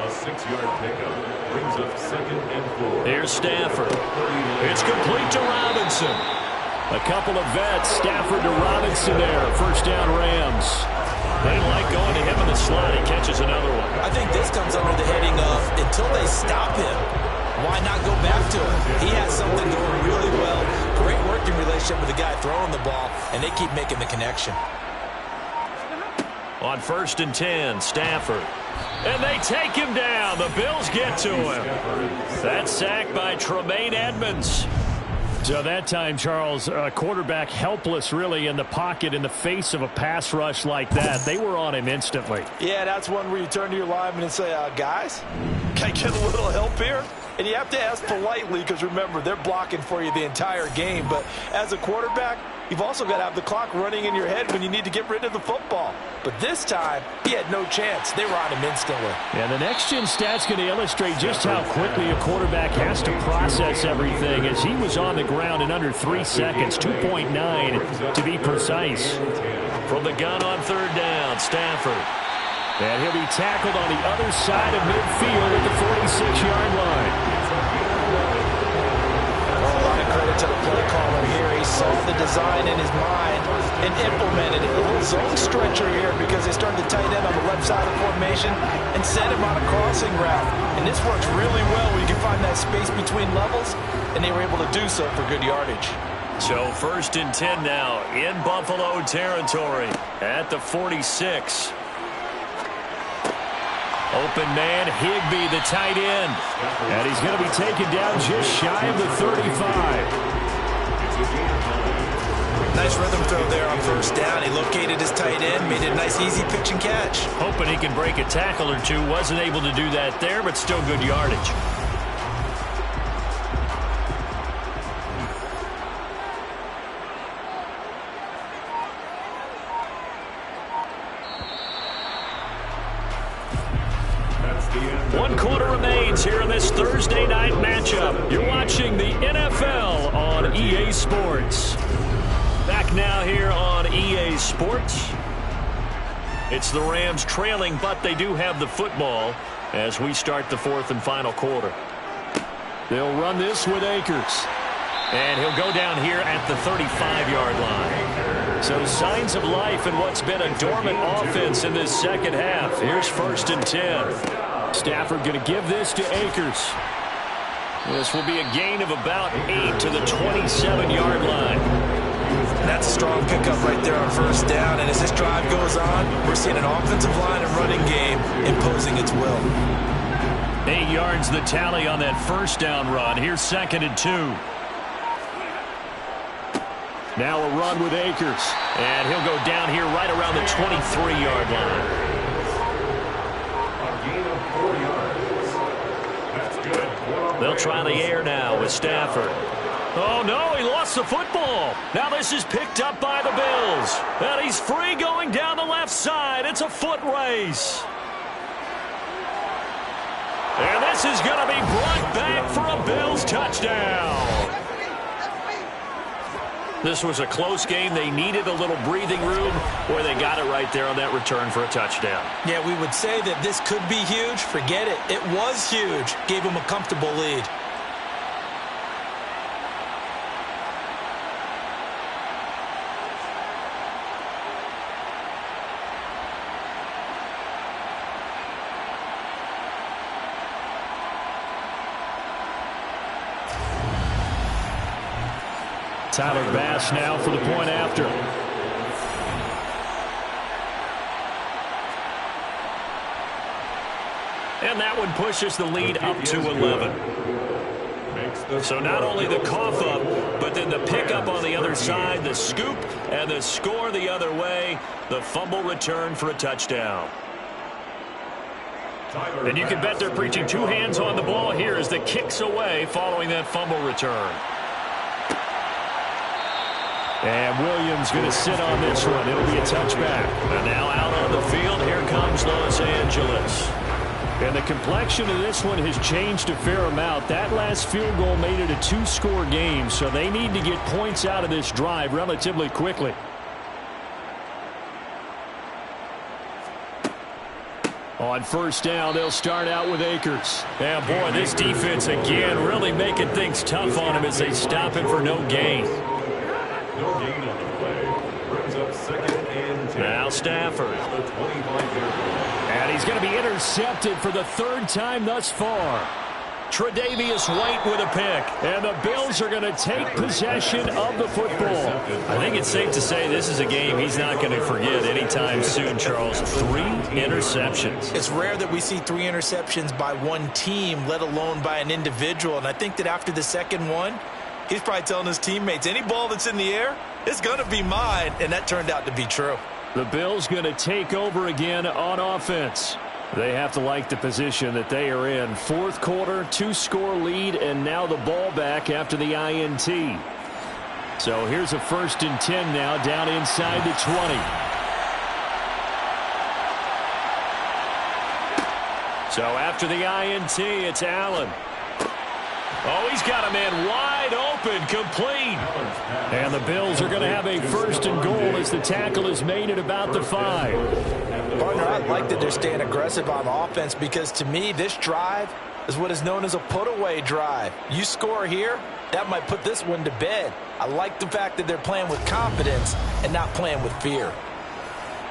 A 6-yard pickup brings up 2nd and 4. Here's Stafford. It's complete to Robinson. A couple of vets, Stafford to Robinson there. 1st down Rams. They like going to him in the slot. He catches another one. I think this comes under the heading of until they stop him, why not go back to him? He has something going really well. Great working relationship with the guy throwing the ball, and they keep making the connection. On 1st and 10, Stafford. And they take him down. The Bills get to him. That sack by Tremaine Edmonds. So that time, Charles, quarterback helpless really in the pocket in the face of a pass rush like that. They were on him instantly. Yeah, that's one where you turn to your lineman and say, guys, can I get a little help here? And you have to ask politely because, remember, they're blocking for you the entire game. But as a quarterback, you've also got to have the clock running in your head when you need to get rid of the football. But this time, he had no chance. They were on him instantly. And the next-gen stat's going to illustrate just how quickly a quarterback has to process everything, as he was on the ground in under 3 seconds, 2.9 to be precise. From the gun on 3rd down, Stafford. And he'll be tackled on the other side of midfield at the 46-yard line. Well, a lot of credit to the play caller here. He saw the design in his mind and implemented it. A little zone stretcher here because they started the tight end on the left side of the formation and sent him on a crossing route. And this works really well when you can find that space between levels, and they were able to do so for good yardage. So 1st and 10 now in Buffalo territory at the 46. Open man, Higbee, the tight end. And he's going to be taken down just shy of the 35. Nice rhythm throw there on 1st down. He located his tight end, made it a nice easy pitch and catch. Hoping he can break a tackle or two. Wasn't able to do that there, but still good yardage. One quarter remains here in this Thursday night matchup. You're watching the NFL on EA Sports. Back now here on EA Sports. It's the Rams trailing, but they do have the football as we start the 4th and final quarter. They'll run this with Akers. And he'll go down here at the 35-yard line. So signs of life in what's been a dormant offense in this second half. Here's 1st and 10. Stafford going to give this to Akers. This will be a gain of about 8 to the 27-yard line. That's a strong pickup right there on 1st down. And as this drive goes on, we're seeing an offensive line and running game imposing its will. 8 yards the tally on that 1st down run. Here's 2nd and 2. Now a run with Akers. And he'll go down here right around the 23-yard line. A gain of 4 yards. That's good. They'll try the air now with Stafford. Oh, no, he lost the football. Now this is picked up by the Bills. And he's free going down the left side. It's a foot race. And this is going to be brought back for a Bills touchdown. This was a close game. They needed a little breathing room, where they got it right there on that return for a touchdown. Yeah, we would say that this could be huge. Forget it. It was huge. Gave him a comfortable lead. Tyler Bass now for the point after. And that one pushes the lead up to 11. So not only the cough up, but then the pickup on the other side, the scoop, and the score the other way. The fumble return for a touchdown. And you can bet they're preaching two hands on the ball here as the kicks away following that fumble return. And Williams going to sit on this one. It'll be a touchback. And now out on the field, here comes Los Angeles. And the complexion of this one has changed a fair amount. That last field goal made it a two-score game, so they need to get points out of this drive relatively quickly. On first down, they'll start out with Akers. And boy, this defense again really making things tough on him as they stop him for no gain. No gain on the play. Brings up 2nd and 10. Now Stafford. The 25-yard line. And he's going to be intercepted for the third time thus far. Tre'Davious White with a pick. And the Bills are going to take possession of the football. I think it's safe to say this is a game he's not going to forget anytime soon, Charles. 3 interceptions. It's rare that we see 3 interceptions by one team, let alone by an individual. And I think that after the second one, he's probably telling his teammates, any ball that's in the air, it's going to be mine. And that turned out to be true. The Bills going to take over again on offense. They have to like the position that they are in. Fourth quarter, 2-score lead, and now the ball back after the INT. So here's a 1st and 10 now down inside the 20. So after the INT, it's Allen. Oh, he's got a man wide open, complete. And the Bills are going to have a 1st and goal as the tackle is made at about the 5. Partner, I like that they're staying aggressive on offense because to me, this drive is what is known as a put-away drive. You score here, that might put this one to bed. I like the fact that they're playing with confidence and not playing with fear.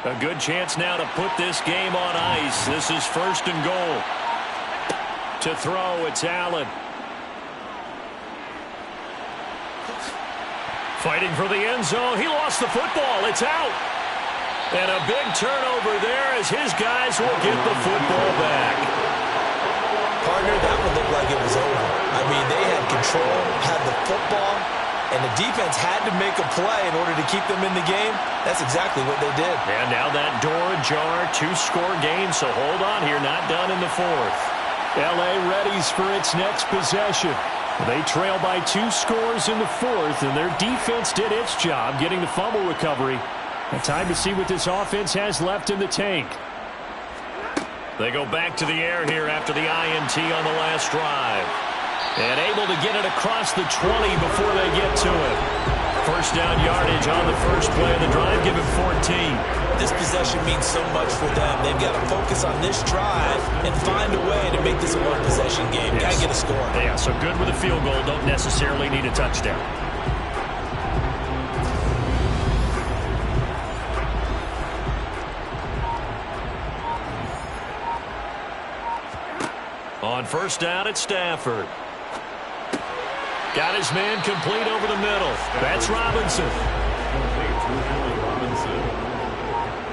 A good chance now to put this game on ice. This is 1st and goal. To throw, it's Allen. Fighting for the end zone. He lost the football. It's out. And a big turnover there as his guys will get the football back. Partner, that one looked like it was over. I mean, they had control, had the football, and the defense had to make a play in order to keep them in the game. That's exactly what they did. And now that door ajar, 2-score game, so hold on here, not done in the 4th. L.A. readies for its next possession. They trail by 2 scores in the 4th, and their defense did its job getting the fumble recovery. And time to see what this offense has left in the tank. They go back to the air here after the INT on the last drive. And able to get it across the 20 before they get to it. First down yardage on the first play of the drive, give him 14. This possession means so much for them. They've got to focus on this drive and find a way to make this a one-possession game. Got to get a score. Yeah, so good with a field goal. Don't necessarily need a touchdown. On first down, it's Stafford. Got his man complete over the middle. That's Robinson. Complete to Allen Robinson.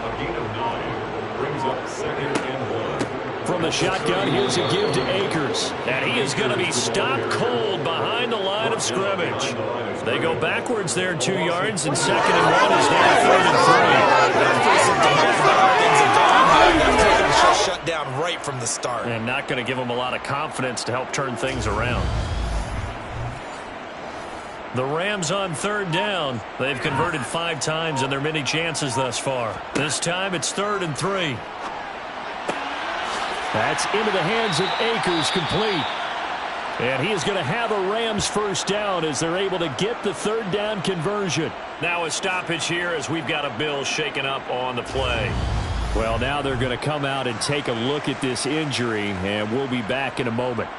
A gain of 9. Brings up 2nd and 1. from the shotgun. Here's a give to Akers. And he is going to be stopped cold behind the line of scrimmage. They go backwards there 2 yards, and 2nd and 1 is now 3rd and 3. Shut down right from the start. And not going to give them a lot of confidence to help turn things around. The Rams on 3rd down. They've converted 5 times in their many chances thus far. This time it's 3rd and 3. That's into the hands of Akers, complete. And he is going to have a Rams first down as they're able to get the 3rd down conversion. Now a stoppage here as we've got a Bill shaken up on the play. Well, now they're going to come out and take a look at this injury, and we'll be back in a moment.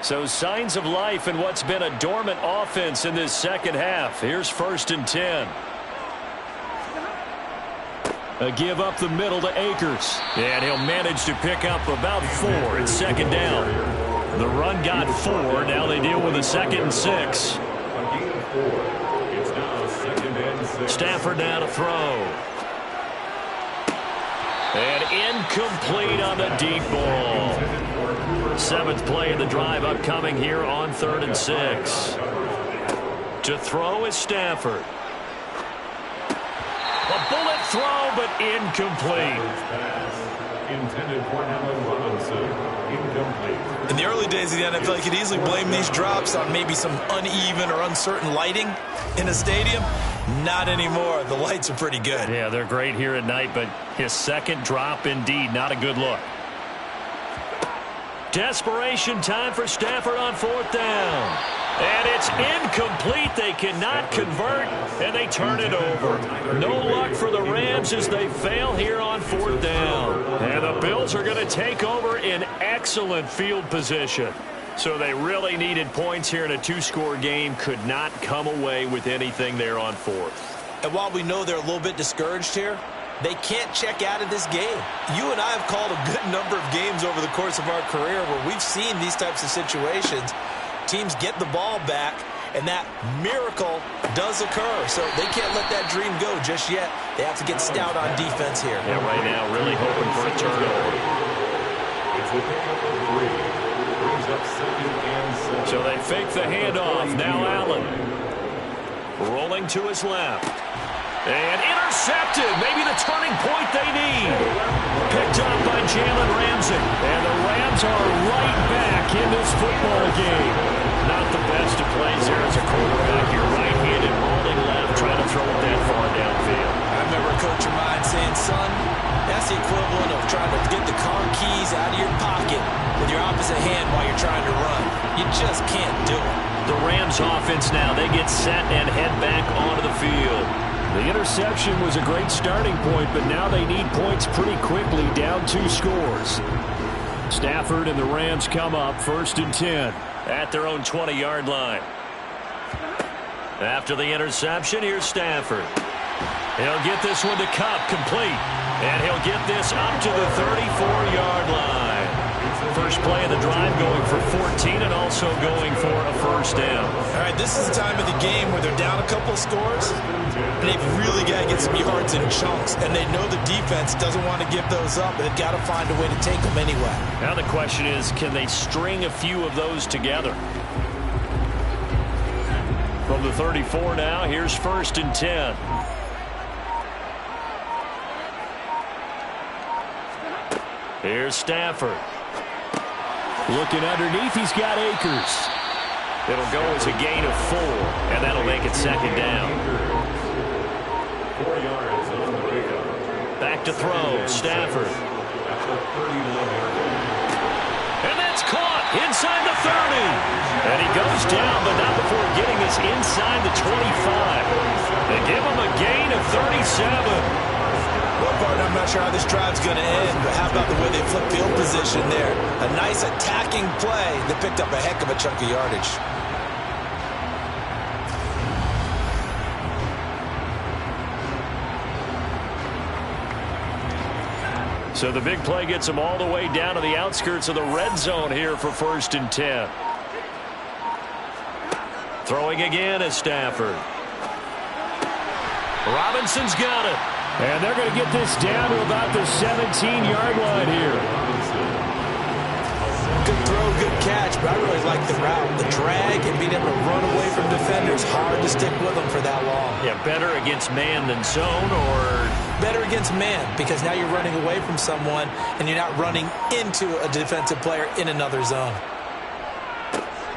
So signs of life in what's been a dormant offense in this second half. Here's 1st and 10. A give up the middle to Akers. And he'll manage to pick up about 4. It's 2nd down. The run got 4. Now they deal with a 2nd and 6. It's now 2nd and 6. Stafford now to throw. And incomplete on the deep ball. 7th play of the drive upcoming here on 3rd and 6. To throw is Stafford. A bullet throw, but incomplete. Intended for Allen Robinson. Incomplete. In the early days of the NFL, you could easily blame these drops on maybe some uneven or uncertain lighting in a stadium. Not anymore. The lights are pretty good. Yeah, they're great here at night, but his 2nd drop, indeed, not a good look. Desperation time for Stafford on 4th down. And it's incomplete. They cannot convert, and they turn it over. No luck for the Rams as they fail here on 4th down. And the Bills are going to take over in excellent field position. So they really needed points here in a 2-score game. Could not come away with anything there on 4th. And while we know they're a little bit discouraged here, they can't check out of this game. You and I have called a good number of games over the course of our career where we've seen these types of situations. Teams get the ball back, and that miracle does occur. So they can't let that dream go just yet. They have to get stout on defense here. Yeah, right now really hoping for a turnover. It's a pickup of 3. Brings up 2nd and 7. So they fake the handoff. Now Allen. Rolling to his left. And intercepted. Maybe the turning point they need. Picked up by Jalen Ramsey. And the Rams are right back in this football game. Not the best of plays there as a quarterback. You're right-handed, rolling left, trying to throw it that far downfield. I remember a coach of mine saying, son, that's the equivalent of trying to get the car keys out of your pocket with your opposite hand while you're trying to run. You just can't do it. The Rams offense now, they get set and head back onto the field. The interception was a great starting point, but now they need points pretty quickly, down 2 scores. Stafford and the Rams come up 1st and 10 at their own 20-yard line. After the interception, here's Stafford. He'll get this one to Cup, complete. And he'll get this up to the 34-yard line. First play of the drive going for 14 and also going for a first down. All right, this is the time of the game where they're down a couple of scores, and they've really got to get some yards in chunks, and they know the defense doesn't want to give those up, but they've got to find a way to take them anyway. Now the question is, can they string a few of those together? From the 34 now, here's 1st and 10. Here's Stafford. Looking underneath, he's got Akers. It'll go as a gain of 4, and that'll make it 2nd down. 4 yards on the pickup. Back to throw, Stafford. And that's caught inside the 30. And he goes down, but not before getting this inside the 25. They give him a gain of 37. Well, partner, I'm not sure how this drive's going to end, but how about the way they flip field position there? A nice attacking play that picked up a heck of a chunk of yardage. So the big play gets them all the way down to the outskirts of the red zone here for 1st and 10. Throwing again is Stafford. Robinson's got it. And they're going to get this down to about the 17-yard line here. Good throw, good catch, but I really like the route. The drag and being able to run away from defenders, hard to stick with them for that long. Yeah, better against man than zone, or? Better against man, because now you're running away from someone and you're not running into a defensive player in another zone.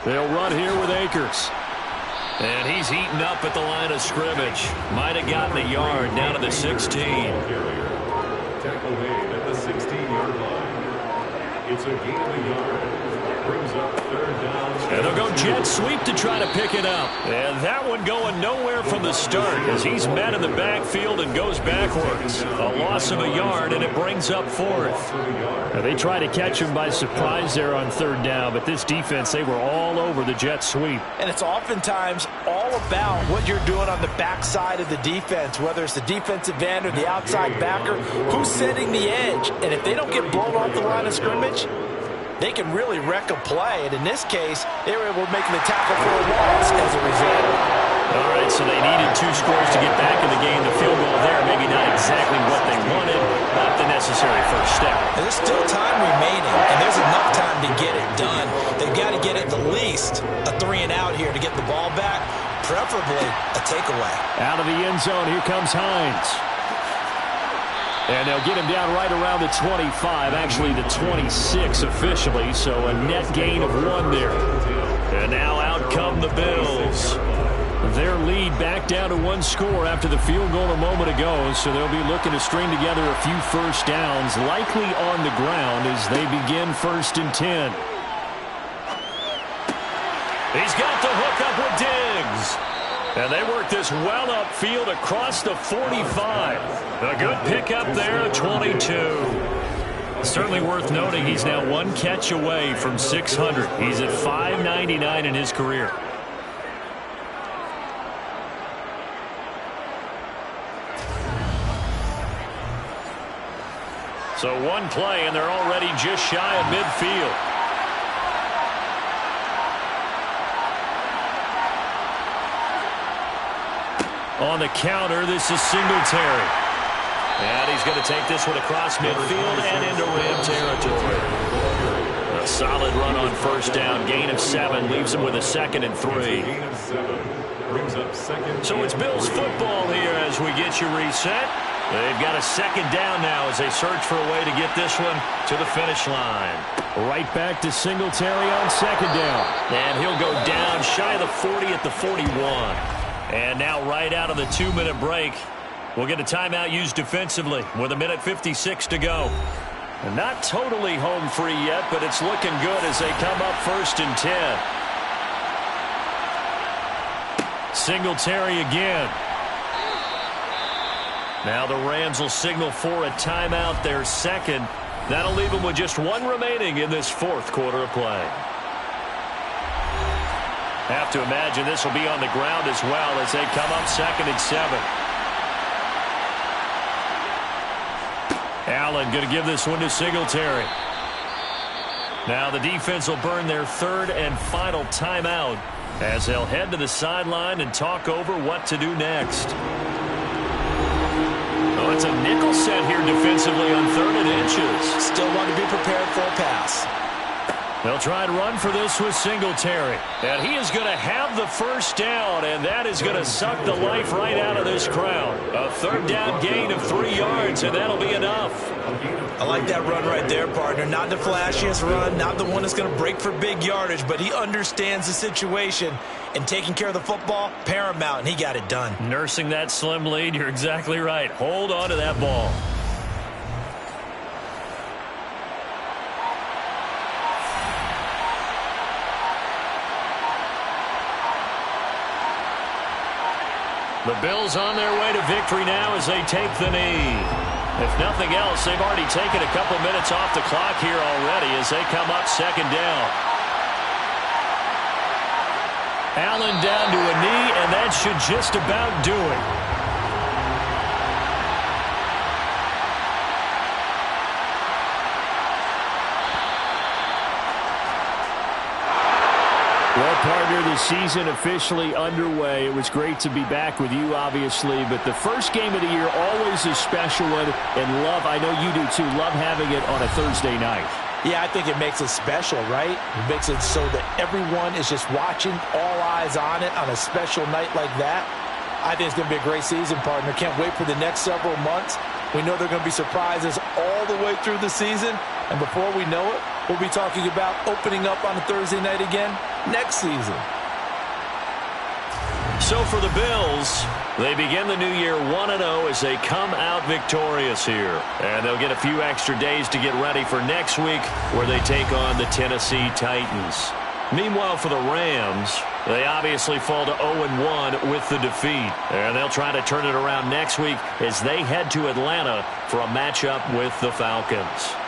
They'll run here with Akers. And he's eaten up at the line of scrimmage. Might have gotten a yard down to the 16. Tackle made at the 16-yard line. It's a gain of a yard. Brings up third down. And they'll go jet sweep to try to pick it up. And that one going nowhere from the start as he's met in the backfield and goes backwards. A loss of a yard, and it brings up fourth. Now, they try to catch him by surprise there on third down, but this defense, they were all over the jet sweep. And it's oftentimes all about what you're doing on the backside of the defense, whether it's the defensive end or the outside backer, who's setting the edge. And if they don't get blown off the line of scrimmage, they can really wreck a play. And in this case, they were able to make the tackle for a loss as a result. All right, so they needed 2 scores to get back in the game. The field goal there, maybe not exactly what they wanted, but the necessary first step. And there's still time remaining, and there's enough time to get it done. They've got to get at the least a 3-and-out here to get the ball back, preferably a takeaway. Out of the end zone, here comes Hines. And they'll get him down right around the 25, actually the 26 officially, so a net gain of 1 there. And now out come the Bills. Their lead back down to 1 score after the field goal a moment ago, so they'll be looking to string together a few first downs, likely on the ground as they begin 1st and 10. He's got the hook up with Diggs. And they work this well upfield across the 45. A good pickup there, 22. Certainly worth noting he's now 1 catch away from 600. He's at 599 in his career. So 1 play, and they're already just shy of midfield. On the counter, this is Singletary. And he's going to take this one across midfield and into Ram territory. A solid run on first down. Gain of 7 leaves him with a 2nd and 3. Gain of 7. Brings up 2nd. So it's Bills football here as we get you reset. They've got a 2nd down now as they search for a way to get this one to the finish line. Right back to Singletary on 2nd down. And he'll go down shy of the 40 at the 41. And now right out of the 2-minute break, we'll get a timeout used defensively with 1:56 to go. And not totally home free yet, but it's looking good as they come up 1st and 10. Singletary again. Now the Rams will signal for a timeout, their 2nd. That'll leave them with just 1 remaining in this 4th quarter of play. Have to imagine this will be on the ground as well as they come up 2nd and 7. Allen going to give this one to Singletary. Now the defense will burn their 3rd and final timeout as they'll head to the sideline and talk over what to do next. Oh, it's a nickel set here defensively on 3rd and inches. Still want to be prepared for a pass. They'll try and run for this with Singletary. And he is going to have the first down, and that is going to suck the life right out of this crowd. A 3rd down gain of 3 yards, and that'll be enough. I like that run right there, partner. Not the flashiest run, not the one that's going to break for big yardage, but he understands the situation, and taking care of the football, paramount, and he got it done. Nursing that slim lead, you're exactly right. Hold on to that ball. The Bills on their way to victory now as they take the knee. If nothing else, they've already taken a couple minutes off the clock here already as they come up 2nd down. Allen down to a knee, and that should just about do it. Well, partner, the the season officially underway. It was great to be back with you, obviously, but the first game of the year always a special one, and I know you do too, love having it on a Thursday night. Yeah, I think it makes it special, right? It makes it so that everyone is just watching, all eyes on it on a special night like that. I think it's going to be a great season, partner. Can't wait for the next several months. We know there are going to be surprises all the way through the season. And before we know it, we'll be talking about opening up on a Thursday night again next season. So for the Bills, they begin the new year 1-0 as they come out victorious here. And they'll get a few extra days to get ready for next week where they take on the Tennessee Titans. Meanwhile, for the Rams, they obviously fall to 0-1 with the defeat. And they'll try to turn it around next week as they head to Atlanta for a matchup with the Falcons.